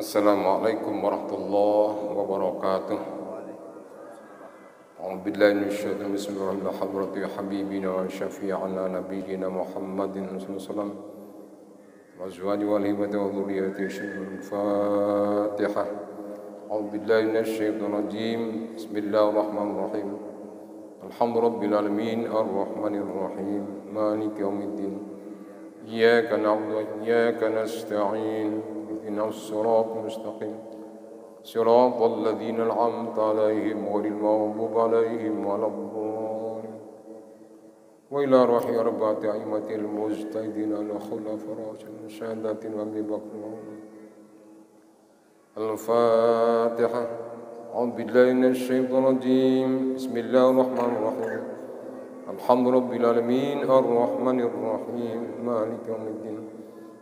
Assalamualaikum warahmatullahi wabarakatuh. A'udzu billahi minasyaitonir rajim. Bismillahirrahmanirrahim. Habibina wa syafi'ana nabiyyina Muhammadin sallallahu alaihi wasallam wa azwaji wal hibati wa dhurriyyati syai'ul Fatihah. A'udzu billahi minasyaitonir rajim. Bismillahirrahmanirrahim. Alhamdulillahirabbil alamin arrahmanir rahim maliki yaumiddin. Iyyaka na'budu wa iyyaka nasta'in. اهدنا الصراط المستقيم صراط الذين أنعمت عليهم غير المغضوب عليهم ولا الضالين وإلى روح أربعة أئمة المجتهدين الخلفاء الراشدين شهادة وأبي بكر الفاتحة. أعوذ بالله من الشيطان الرجيم. بسم الله الرحمن الرحيم. الحمد رب العالمين الرحمن الرحيم مالك يوم الدين.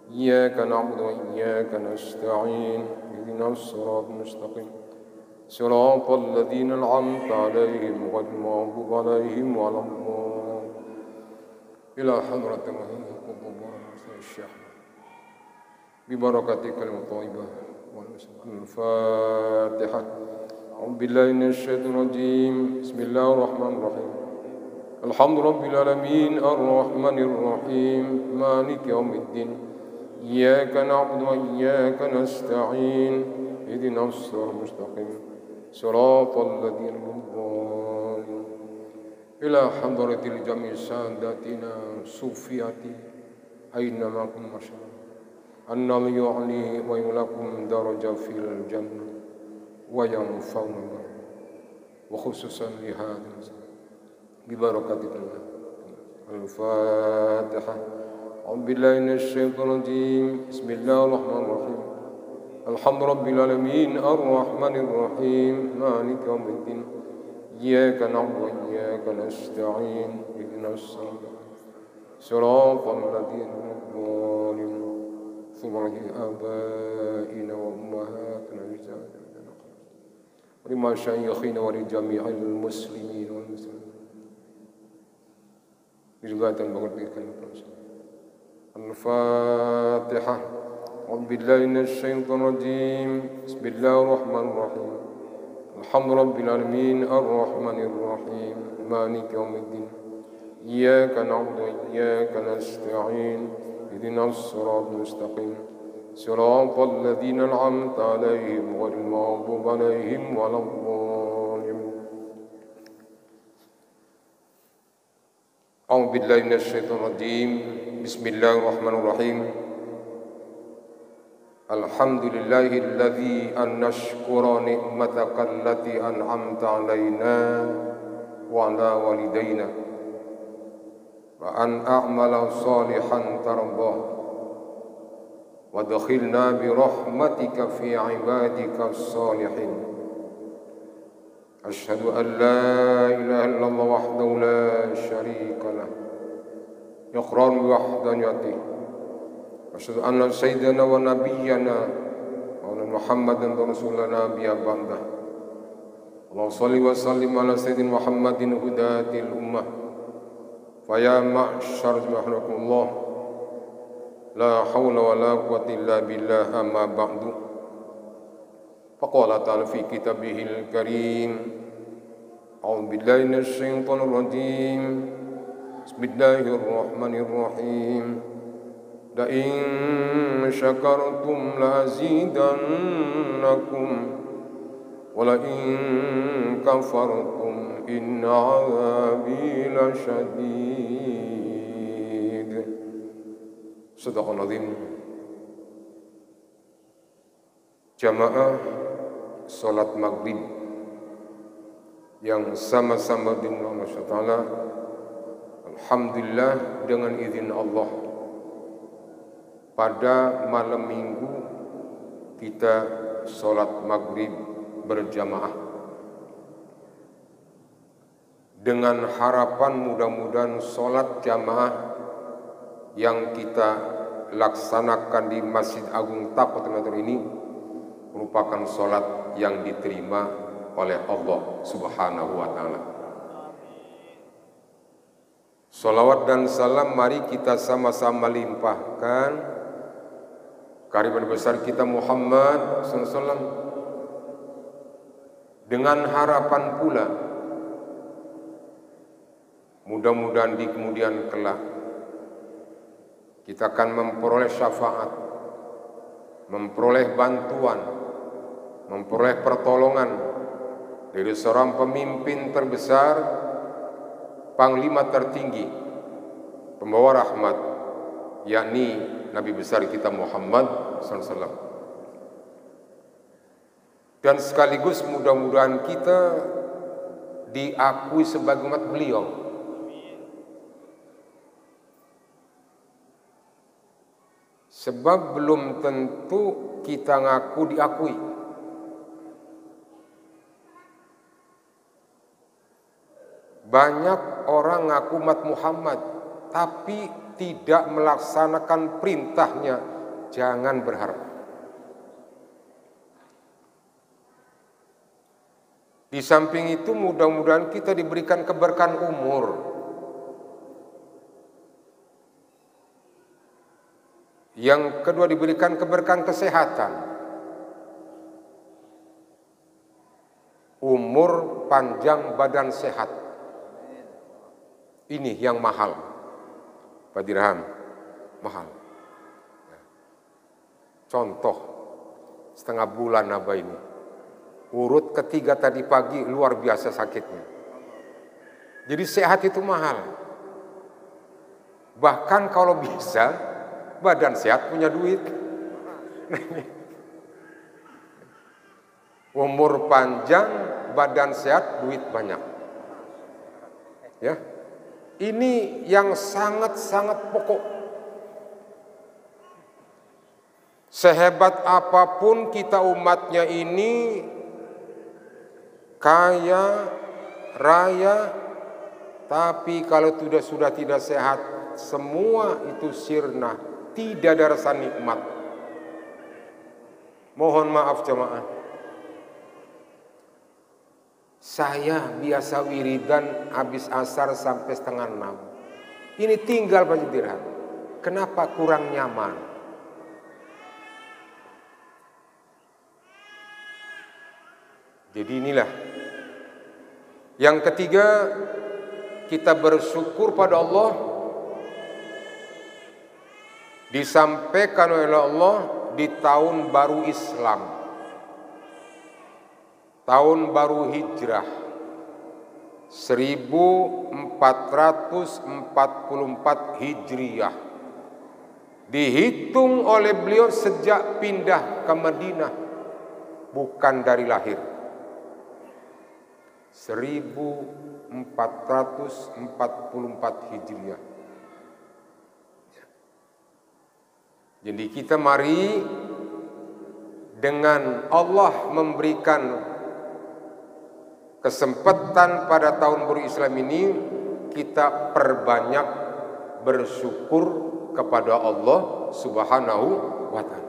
إياك نعبد وإياك نستعين اهدنا الصراط المستقيم صراط الذين أنعمت عليهم غير المغضوب عليهم ولا الضالين إلى حضرة الشيخ ببركة كلمة طيبة الفاتحة. أعوذ بالله من الشيطان الرجيم. بسم الله الرحمن الرحيم. الحمد رب العالمين الرحمن الرحيم مالك يوم الدين. إياك نعبد وإياك نستعين اهدنا الصراط المستقيم صراط الذين أنعمت عليهم إلى حضرة الجميع ساداتنا صوفياتي أينما كنتم أن الله يعلي ويلكم درجة في الجنة وينفعنا وخصوصا لهذا ببركة الله الفاتحة. أعوذ بالله من الشيطان الرجيم. بسم الله الرحمن الرحيم. الحمد رب العالمين الرحمن الرحيم مالك يوم الدين. إياك نعبد وإياك نستعين اهدنا الصراط الذين أنعمت عليهم غير آبائنا وأمهاتنا ولمشايخنا ولجميع المسلمين والمسلمين برغبة بقدرك الفاتحة. أعوذ بالله من الشيطان الرجيم. بسم الله الرحمن الرحيم. الحمد رب العالمين الرحمن الرحيم مالك يوم الدين. إياك نعبد وإياك نستعين اهدنا الصراط المستقيم صراط الذين أنعمت عليهم غير المغضوب عليهم ولا الضالين. أعوذ بالله من الشيطان الرجيم. بسم الله الرحمن الرحيم. الحمد لله الذي أن نشكر نعمتك التي أنعمت علينا وعلى والدينا وأن أعمل صالحا ترضاه وادخلنا برحمتك في عبادك الصالحين. أشهد أن لا إله إلا الله وحده لا شريك له إقرار بوحدانيته. أشهد أن سيدنا ونبينا محمدا رسولنا نبيا بعده. اللهم صل وسلم على سيدنا محمد هداة الأمة. فيا معشر رحمكم الله لا حول ولا قوة إلا بالله أما بعد. فقال تعالى في كتابه الكريم. أعوذ بالله من الشيطان الرجيم. بسم الله الرحمن الرحيم. لئن شكرتم لأزيدنكم ولئن كفرتم إن عذابي لشديد. صدق الله العظيم. Jamaah salat maghrib yang sama-sama dengan Allah Taala, alhamdulillah dengan izin Allah pada malam minggu kita salat maghrib berjamaah dengan harapan mudah-mudahan salat jamaah yang kita laksanakan di Masjid Agung Taqwa ini merupakan salat yang diterima oleh Allah Subhanahu wa taala. Salawat dan salam mari kita sama-sama limpahkan kearifan besar kita Muhammad SAW, dengan harapan pula mudah-mudahan di kemudian kelak kita akan memperoleh syafaat, memperoleh bantuan, memperoleh pertolongan dari seorang pemimpin terbesar, panglima tertinggi, pembawa rahmat, yakni Nabi besar kita Muhammad SAW. Dan sekaligus mudah-mudahan kita diakui sebagai umat beliau. Sebab belum tentu kita ngaku diakui. Banyak orang ngaku umat Muhammad, tapi tidak melaksanakan perintahnya. Jangan berharap. Di samping itu mudah-mudahan kita diberikan keberkahan umur. Yang kedua diberikan keberkahan kesehatan. Umur panjang, badan sehat. Ini yang mahal. Pak Dirham, mahal. Contoh, setengah bulan Abah ini. Urut ketiga tadi pagi, luar biasa sakitnya. Jadi sehat itu mahal. Bahkan kalau bisa, badan sehat punya duit. Umur panjang, badan sehat, duit banyak. Ya. Ini yang sangat-sangat pokok. Sehebat apapun kita umatnya ini, kaya, raya, tapi kalau sudah tidak sehat, semua itu sirna, tidak ada rasa nikmat. Mohon maaf jemaah. Saya biasa wiridan habis asar sampai 5:30. Ini tinggal Pak Dirham. Kenapa kurang nyaman? Jadi inilah. Yang ketiga, kita bersyukur pada Allah. Disampaikan oleh Allah di tahun baru Islam. Tahun baru Hijrah 1444 Hijriah. Dihitung oleh beliau sejak pindah ke Madinah, bukan dari lahir. 1444 Hijriah. Jadi kita mari dengan Allah memberikan kesempatan pada tahun baru Islam ini, kita perbanyak bersyukur kepada Allah Subhanahu wa ta'ala.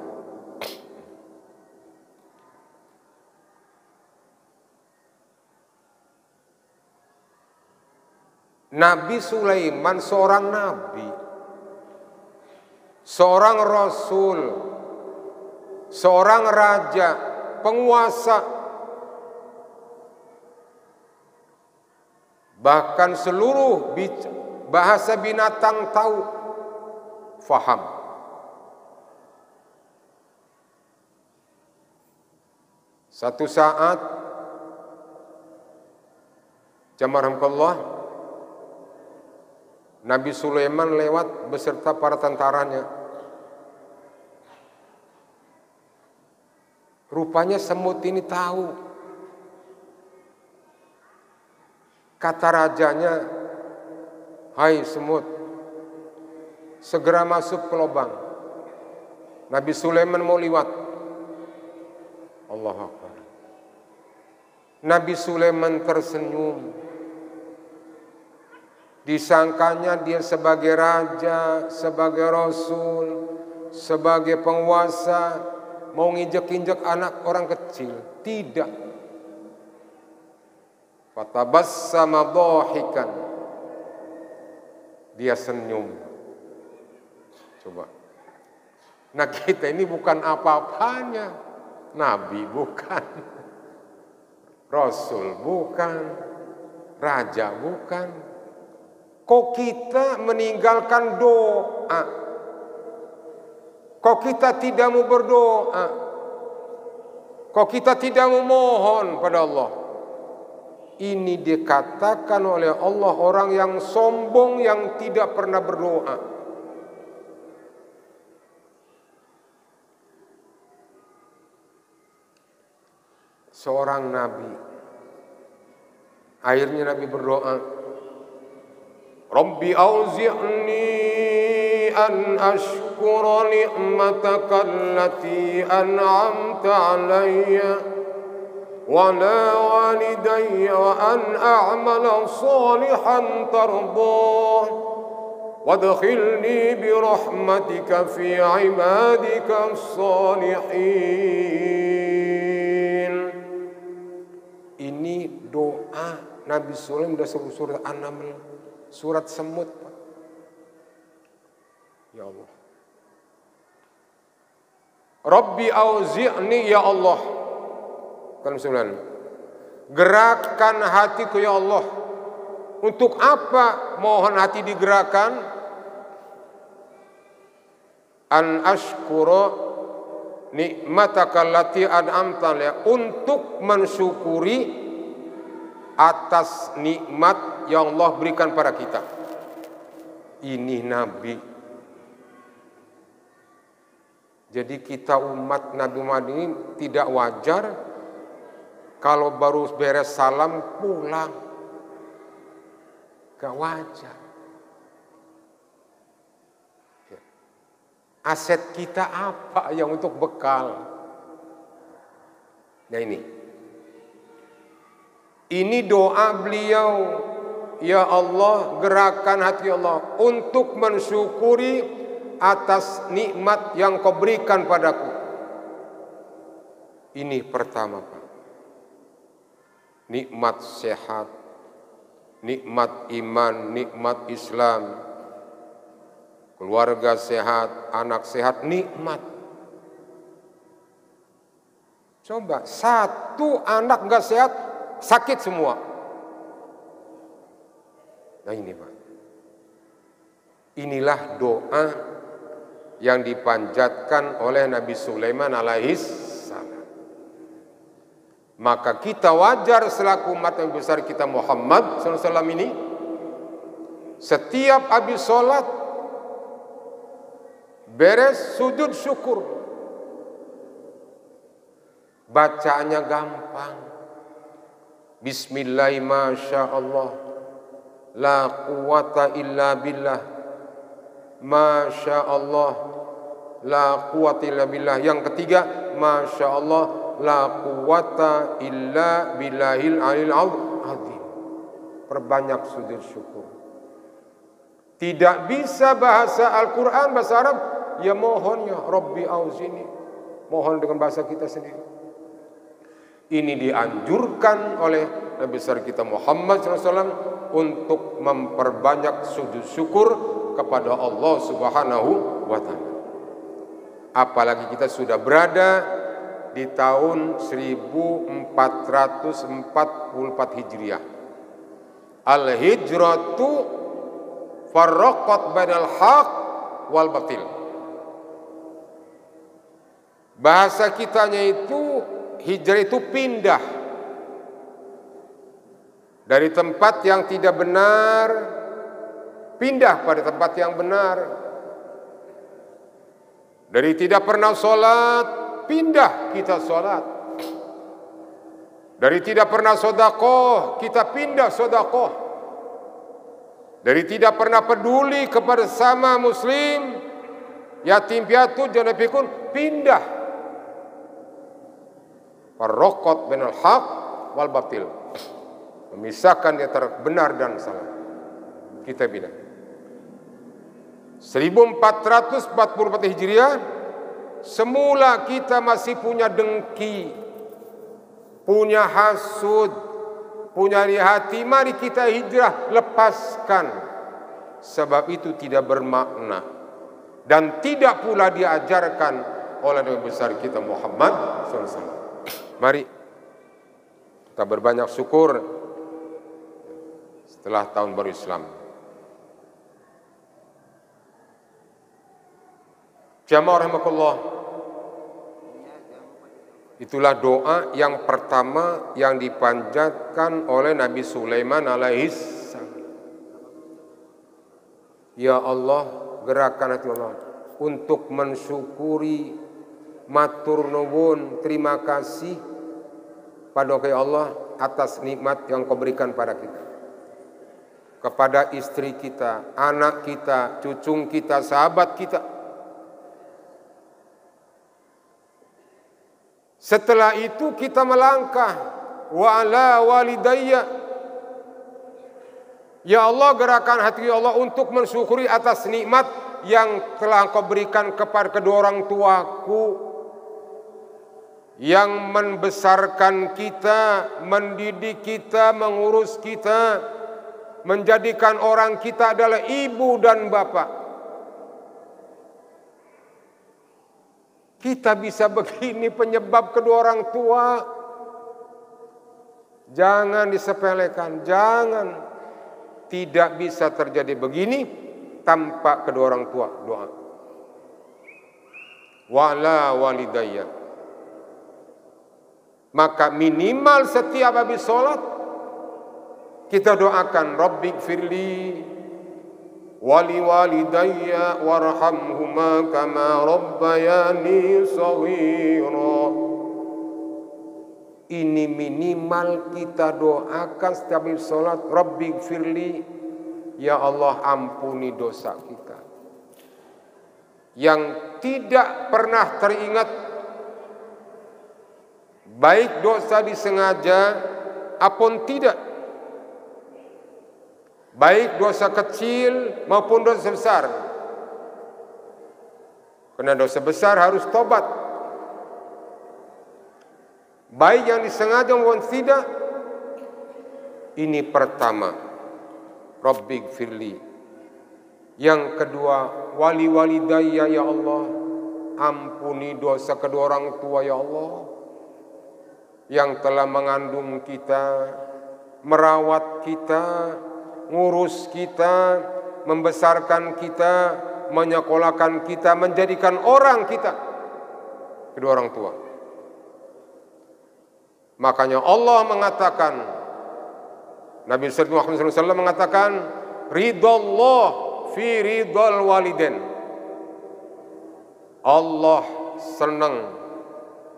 Nabi Sulaiman seorang nabi, seorang rasul, seorang raja, penguasa. Bahkan seluruh bahasa binatang tahu, faham. Satu saat, jamarhamkallah, Nabi Sulaiman lewat beserta para tentaranya. Rupanya semut ini tahu. Kata rajanya, "Hai semut, segera masuk ke lubang." Nabi Sulaiman mau liwat. Allahu Akbar. Nabi Sulaiman tersenyum. Disangkanya dia sebagai raja, sebagai rasul, sebagai penguasa, mau nginjek-injek anak orang kecil. Tidak. Fatabassama dhahikan. Dia senyum. Coba. Nah kita ini bukan apa-apanya. Nabi bukan, Rasul bukan, Raja bukan. Kok kita meninggalkan doa? Kok kita tidak mau berdoa? Kok kita tidak memohon pada Allah? Ini dikatakan oleh Allah orang yang sombong yang tidak pernah berdoa. Seorang nabi, akhirnya nabi berdoa, Rabbi auzi'ni an ashkura ni'mataka allati an'amta alayya wa la walidayya wa an a'mala salihan tardah wadkhilni bi rahmatika fi ibadika as-salihin. Ini doa Nabi Sulaiman sudah sebut surat An-Naml, surat semut. Ya Allah, Rabbi auzi'ni, ya Allah, kan sembilan, gerakkan hatiku ya Allah. Untuk apa mohon hati digerakkan? An ashkura nikmataka allati an'amta alayya, untuk mensyukuri atas nikmat yang Allah berikan pada kita. Ini Nabi. Jadi kita umat Nabi Muhammad ini tidak wajar kalau baru beres salam pulang. Gak wajar. Aset kita apa yang untuk bekal? Nah ini doa beliau, ya Allah gerakan hati Allah untuk mensyukuri atas nikmat yang kau berikan padaku. Ini pertama Pak, nikmat sehat, nikmat iman, nikmat Islam, keluarga sehat, anak sehat, nikmat. Coba satu anak enggak sehat, sakit semua. Nah ini Pak, inilah doa yang dipanjatkan oleh Nabi Sulaiman alaihis salam. Maka kita wajar selaku umat yang besar kita Muhammad SAW ini, setiap habis sholat beres sujud syukur, bacaannya gampang. Bismillah masya Allah, la quwata illa billah, masya Allah, la quwata illa billah. Yang ketiga, masya Allah, la quwata illa billahil alil azim. Perbanyak sujud syukur. Tidak bisa bahasa Al-Quran, bahasa Arab, ya mohon ya Rabbi auzini, mohon dengan bahasa kita sendiri. Ini dianjurkan oleh Nabi besar kita Muhammad SAW untuk memperbanyak sujud syukur kepada Allah Subhanahu wa Ta'ala. Apalagi kita sudah berada di tahun 1444 Hijriah. Al-hijratu farraqat bainal haq wal batil. Bahasa kitanya itu hijrah itu pindah dari tempat yang tidak benar, pindah pada tempat yang benar. Dari tidak pernah sholat, pindah kita sholat. Dari tidak pernah sedekah, kita pindah sedekah. Dari tidak pernah peduli kepada sesama muslim, yatim piatu, janda pikun, pindah. Farraqat bainal haq wal batil, memisahkan di antara benar dan salah. Kita pindah. 1444 Hijriah, semula kita masih punya dengki, punya hasud, punya iri hati. Mari kita hijrah, lepaskan. Sebab itu tidak bermakna. dan tidak pula diajarkan oleh Nabi besar kita Muhammad SAW. Mari kita berbanyak syukur setelah tahun baru Islam. Jamaah rahimakumullah, itulah doa yang pertama yang dipanjatkan oleh Nabi Sulaiman alaihissalam. Ya Allah, gerakan hati Allah untuk mensyukuri, matur nuwun, terima kasih pada Allah atas nikmat yang Kau berikan pada kita, kepada istri kita, anak kita, cucu kita, sahabat kita. Setelah itu kita melangkah, wa ala walidayya. Ya Allah, gerakan hati Allah untuk mensyukuri atas nikmat yang telah Kau berikan kepada kedua orang tuaku, yang membesarkan kita, mendidik kita, mengurus kita, menjadikan orang kita adalah ibu dan bapak. Kita bisa begini penyebab kedua orang tua. Jangan disepelekan, jangan. Tidak bisa terjadi begini tanpa kedua orang tua. Doa. Wala walidayya. Maka minimal setiap habis sholat kita doakan Rabbighfirli wali walidayya warhamhuma kama rabbayani shaghira. Ini minimal kita doakan setiap habis salat, Rabbighfirli, ya Allah ampuni dosa kita. Yang tidak pernah teringat, baik dosa disengaja apun tidak, baik dosa kecil maupun dosa besar. Karena dosa besar harus tobat. Baik yang disengaja maupun tidak. Ini pertama, Rabbighfirli. Yang kedua, wali walidayya, ya Allah ampuni dosa kedua orang tua, ya Allah, yang telah mengandung kita, merawat kita, ngurus kita, membesarkan kita, menyekolahkan kita, menjadikan orang kita, kedua orang tua. Makanya Allah mengatakan, Nabi Muhammad SAW mengatakan, ridallah fi ridal waliden. Allah senang,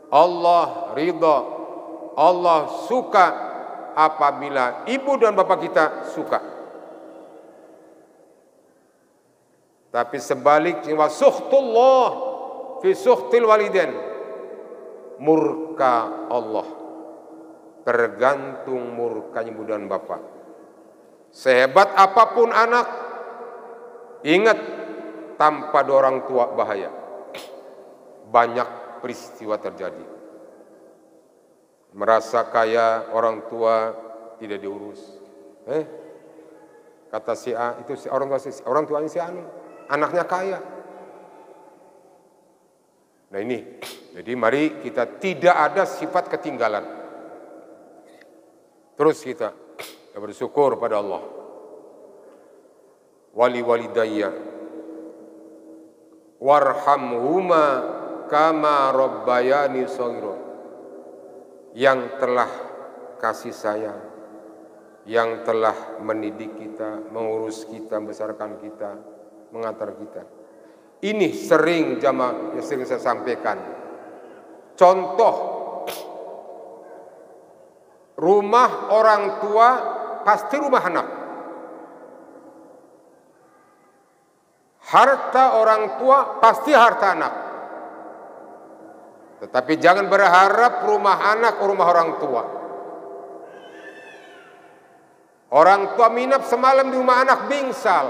Allah ridha, Allah suka apabila ibu dan bapak kita suka. Tapi sebaliknya, wa sukhtullah fi sukhtil waliden, murka Allah, tergantung murkanya ibu dan bapak. Sehebat apapun anak, ingat tanpa dua orang tua bahaya. Banyak peristiwa terjadi. Merasa kaya, orang tua tidak diurus. Kata si A, itu si orang tuanya si Anu, anaknya kaya. Nah ini, jadi mari kita tidak ada sifat ketinggalan. Terus kita bersyukur pada Allah. Wali walidayya warhamhuma kama rabbayani shaghira. Yang telah kasih sayang, yang telah mendidik kita, mengurus kita, membesarkan kita, mengantar kita. Ini sering jamaah, sering saya sampaikan. Contoh, rumah orang tua pasti rumah anak. Harta orang tua pasti harta anak. Tetapi jangan berharap rumah anak rumah orang tua. Orang tua minap semalam di rumah anak bingsal.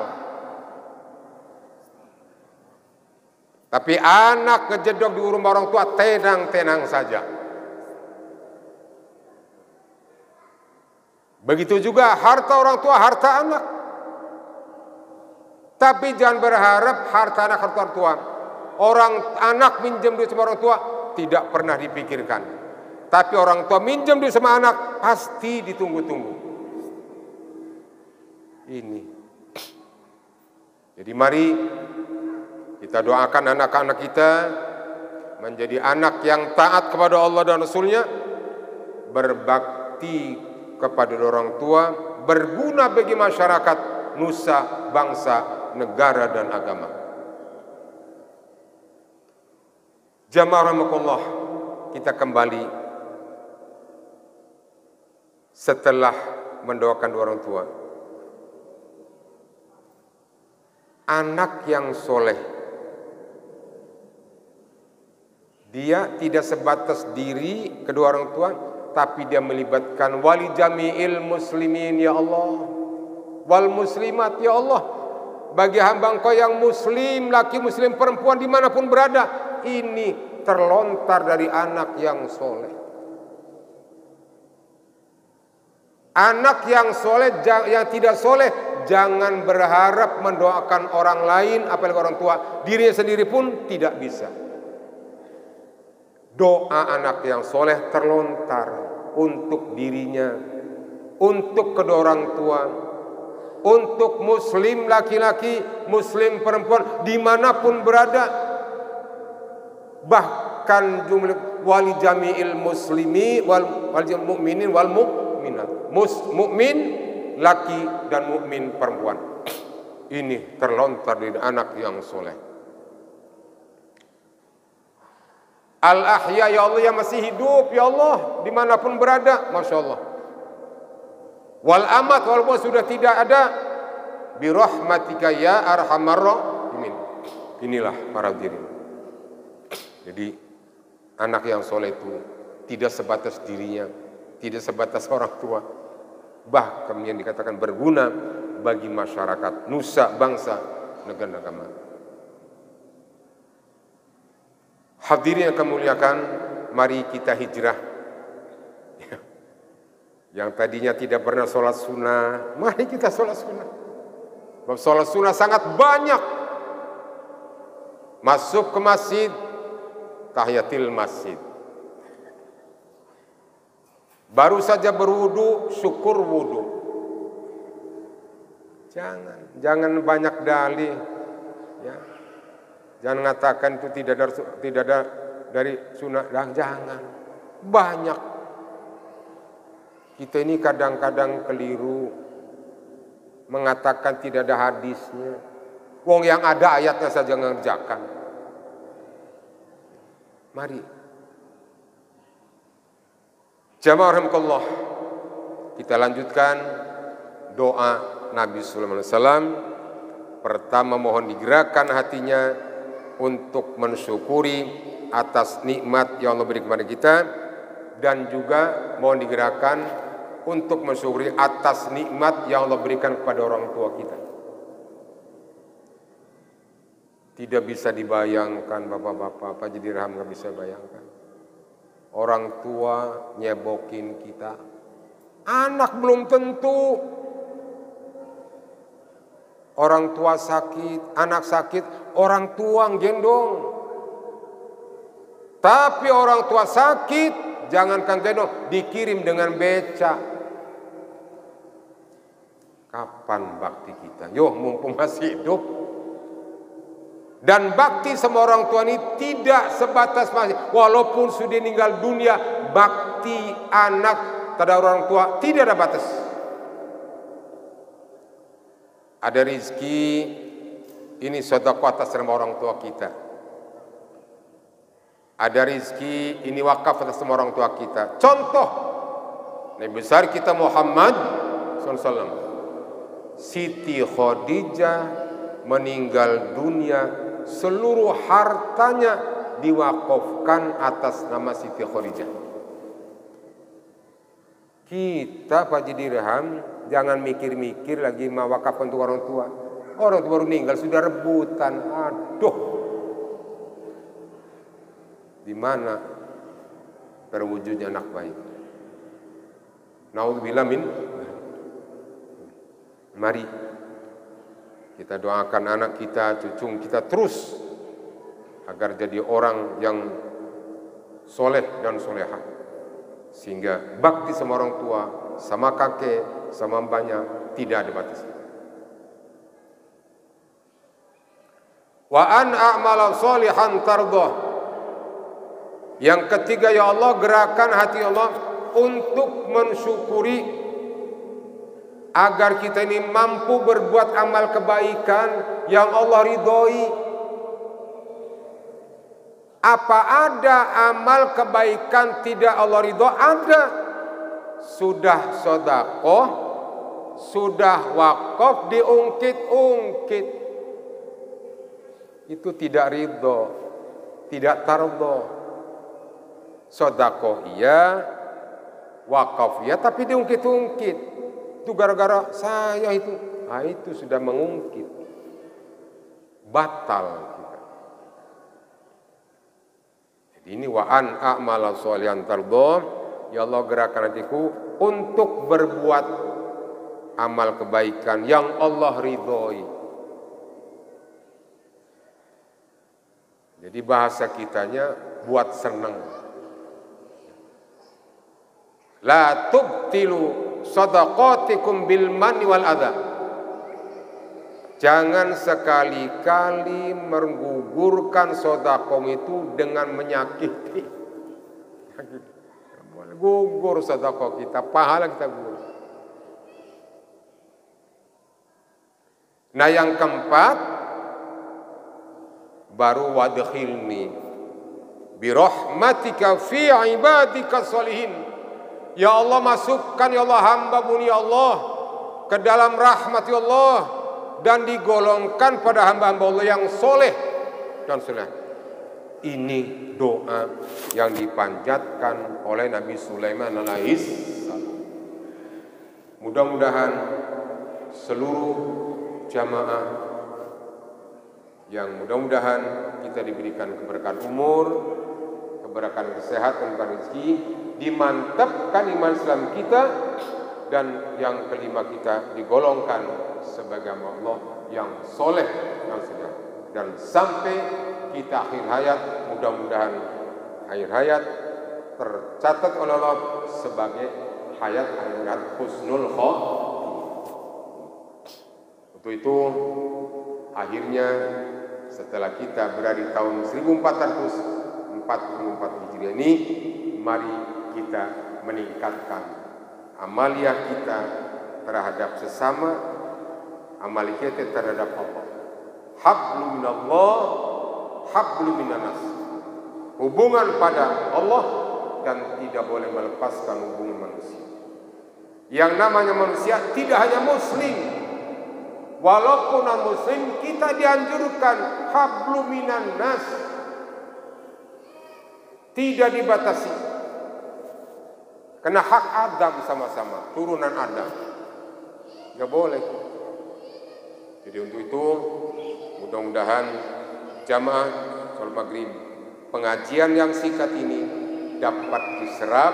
Tapi anak ngejedok di rumah orang tua tenang-tenang saja. Begitu juga harta orang tua, harta anak. Tapi jangan berharap harta anak harta orang tua. Orang anak minjem duit sama orang tua tidak pernah dipikirkan. Tapi orang tua minjem duit sama anak pasti ditunggu-tunggu. Ini. Jadi mari kita doakan anak-anak kita menjadi anak yang taat kepada Allah dan Rasulnya, berbakti kepada orang tua, berguna bagi masyarakat, nusa, bangsa, negara dan agama. Jamaah rahimakumullah, kita kembali setelah mendoakan dua orang tua. Anak yang soleh, dia tidak sebatas diri kedua orang tua, tapi dia melibatkan wali jami'il muslimin ya Allah, wal muslimat ya Allah, bagi hamba Engkau yang muslim, laki muslim perempuan dimanapun berada, ini terlontar dari anak yang soleh. Anak yang soleh, yang tidak soleh, jangan berharap mendoakan orang lain, apalagi orang tua. Dirinya sendiri pun tidak bisa. Doa anak yang soleh terlontar untuk dirinya, untuk kedua orang tua, untuk muslim laki-laki, muslim perempuan, dimanapun berada. Bahkan jumlah wali jami'il muslimi wal mu'minin wal mu'minat, mukmin laki dan mukmin perempuan, ini terlontar dari anak yang soleh. Al-ahya ya Allah, yang masih hidup ya Allah dimanapun berada, Masya Allah. Wal amat walaupun sudah tidak ada, birahmatika ya arhamar rahimin. Inilah para hadirin. Jadi anak yang soleh itu tidak sebatas dirinya, tidak sebatas orang tua, bahkan yang dikatakan berguna bagi masyarakat, nusa, bangsa, negara, agama. Hadirin yang kemuliakan, mari kita hijrah. Yang tadinya tidak pernah sholat sunnah, mari kita sholat sunnah. Sholat sunnah sangat banyak. Masuk ke masjid, tahiyatil masjid. Baru saja berwudu, syukur wudu. Jangan banyak dalih. Ya. Jangan mengatakan itu tidak ada dari sunnah. Jangan. Banyak. Kita ini kadang-kadang keliru mengatakan tidak ada hadisnya. Wong yang ada ayatnya saja mengerjakan. Mari. Jamaah rahimakumullah, kita lanjutkan doa Nabi sallallahu alaihi wasallam. Pertama, mohon digerakkan hatinya untuk mensyukuri atas nikmat yang Allah beri kepada kita, dan juga mohon digerakkan untuk mensyukuri atas nikmat yang Allah berikan kepada orang tua kita. Tidak bisa dibayangkan bapak-bapak, Pak Jadi Raham, nggak bisa bayangkan. Orang tua nyebokin kita, anak belum tentu. Orang tua sakit, anak sakit, orang tua gendong. Tapi orang tua sakit, jangankan gendong, dikirim dengan beca. Kapan bakti kita? Yo, mumpung masih hidup. Dan bakti sama orang tua ini tidak sebatas masih, walaupun sudah meninggal dunia, bakti anak terhadap orang tua tidak ada batas. Ada rizki, ini sedekah atas nama orang tua kita. Ada rizki, ini wakaf atas nama orang tua kita. Contoh, Nabi besar kita Muhammad SAW, Siti Khadijah meninggal dunia, seluruh hartanya diwakafkan atas nama Siti Khadijah. Kita Pak Jadi Raham jangan mikir-mikir lagi mau wakaf untuk orang tua. Orang tua baru meninggal sudah rebutan. Aduh, di mana terwujudnya anak baik? Naudzubillah min. Mari Kita doakan anak kita, cucu kita terus agar jadi orang yang soleh dan solehah, sehingga bakti sama orang tua, sama kakek, sama mbahnya tidak ada batas. Wa an a'mala sholihan tardah. Yang ketiga, ya Allah, gerakan hati Allah untuk mensyukuri agar kita ini mampu berbuat amal kebaikan yang Allah ridhoi. Apa ada amal kebaikan tidak Allah ridho? Ada. Sudah sedekah, sudah wakaf, diungkit-ungkit, itu tidak ridho, tidak tardho. Sedekah iya, wakaf iya, tapi diungkit-ungkit. Itu gara-gara saya itu. Nah, itu sudah mengungkit. Batal kita. Jadi ini wa an a'mala sholihan tardha. Ya Allah, gerakan hatiku untuk berbuat amal kebaikan yang Allah ridhoi. Jadi bahasa kitanya buat senang. La tubtilu sadaqatikum bil manni wal adha. Jangan sekali-kali menggugurkan sedekah itu dengan menyakiti. Gugur sedekah kita, pahala kita gugur. Nah, yang keempat, baru wadkhilni bi rahmatika fi ibadika sholihin. Ya Allah, masukkan ya Allah hamba-Mu ya Allah ke dalam rahmat ya Allah, dan digolongkan pada hamba-hamba Allah yang soleh dan soleh. Ini doa yang dipanjatkan oleh Nabi Sulaiman alaihissalam. Mudah-mudahan seluruh jamaah yang mudah-mudahan kita diberikan keberkahan umur, keberkahan kesehatan, keberkahan rezeki, dimantapkan iman Islam kita, dan yang kelima kita digolongkan sebagai Allah yang soleh yang sedang, dan sampai kita akhir hayat, mudah-mudahan akhir hayat tercatat oleh Allah sebagai hayat husnul khotimah. Untuk itu akhirnya setelah kita berada di tahun 1444 Hijriah ini, mari kita meningkatkan amaliyah kita terhadap sesama, amaliyah kita terhadap Allah. Hablum minallah, hablum minanas. Hubungan pada Allah dan tidak boleh melepaskan hubungan manusia. Yang namanya manusia tidak hanya muslim, walaupun non-muslim kita dianjurkan hablum minanas, tidak dibatasi. Karena hak Adam sama-sama, turunan Adam, nggak boleh. Jadi untuk itu mudah-mudahan jamaah sholat maghrib pengajian yang singkat ini dapat diserap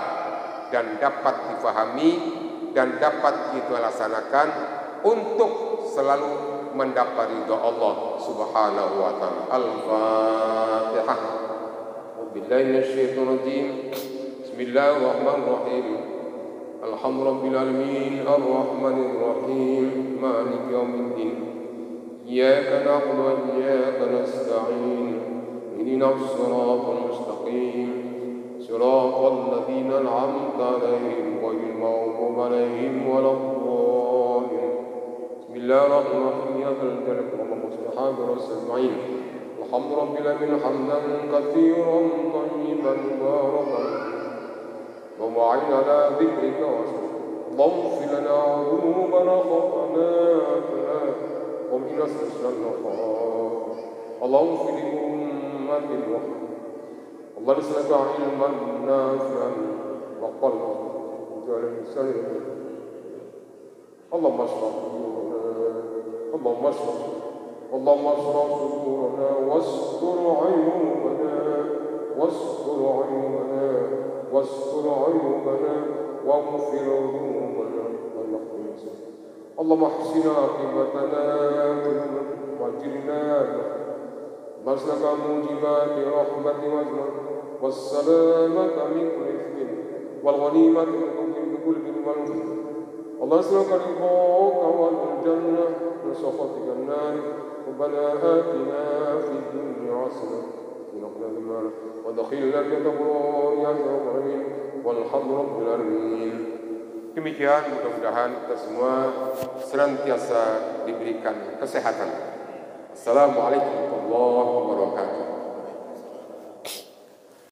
dan dapat difahami dan dapat kita laksanakan untuk selalu mendapat ridha Allah Subhanahu wa taala. Al-Fatihah. Billahi minasyaitonir rajim. Bismillahirrahmanirrahim. Alhamdulillahil alamin arrahmanir rahim maliki yaumiddin. Iyyaka na'budu wa iyyaka nasta'in. Ihdinas siratal mustaqim. Siratal ladzina an'amta 'alaihim ghairil maghdubi 'alaihim waladdallin. Bismillahirrahmanirrahim. Ya dzal jalali wal ikram ajma'in. Alhamdulillah hamdan katsiran thayyiban mubarakan wa ma'in ala dzikrika wa syukrika. Allahumma ighfir lana dhunubana khata'ana wa min as-sanaa. Allahumma ighfir li ummatil Muhammad. Allahumma salli ilman nafi'an wa qalban saliman. Allahumma ashrah Allahumma ashrah اللهم اشرح صدورنا واستر عيوبنا واستر عيوبنا واستر عيوبنا واغفر ذنوبنا ونقل اللهم احسن عاقبتنا واجرنا مسلك موجبات رحمة والسلامة من كل إثم والغنيمة من كل بر اللهم اسألك رضاك والجنة من سخطك النار ربنا آتنا في الدنيا حسنة ونقنا النار ودخلنا كتبرا يا الراحمين والحمد رب العالمين. Demikian mudah-mudahan kita semua senantiasa diberikan kesehatan. Assalamualaikum warahmatullahi wabarakatuh.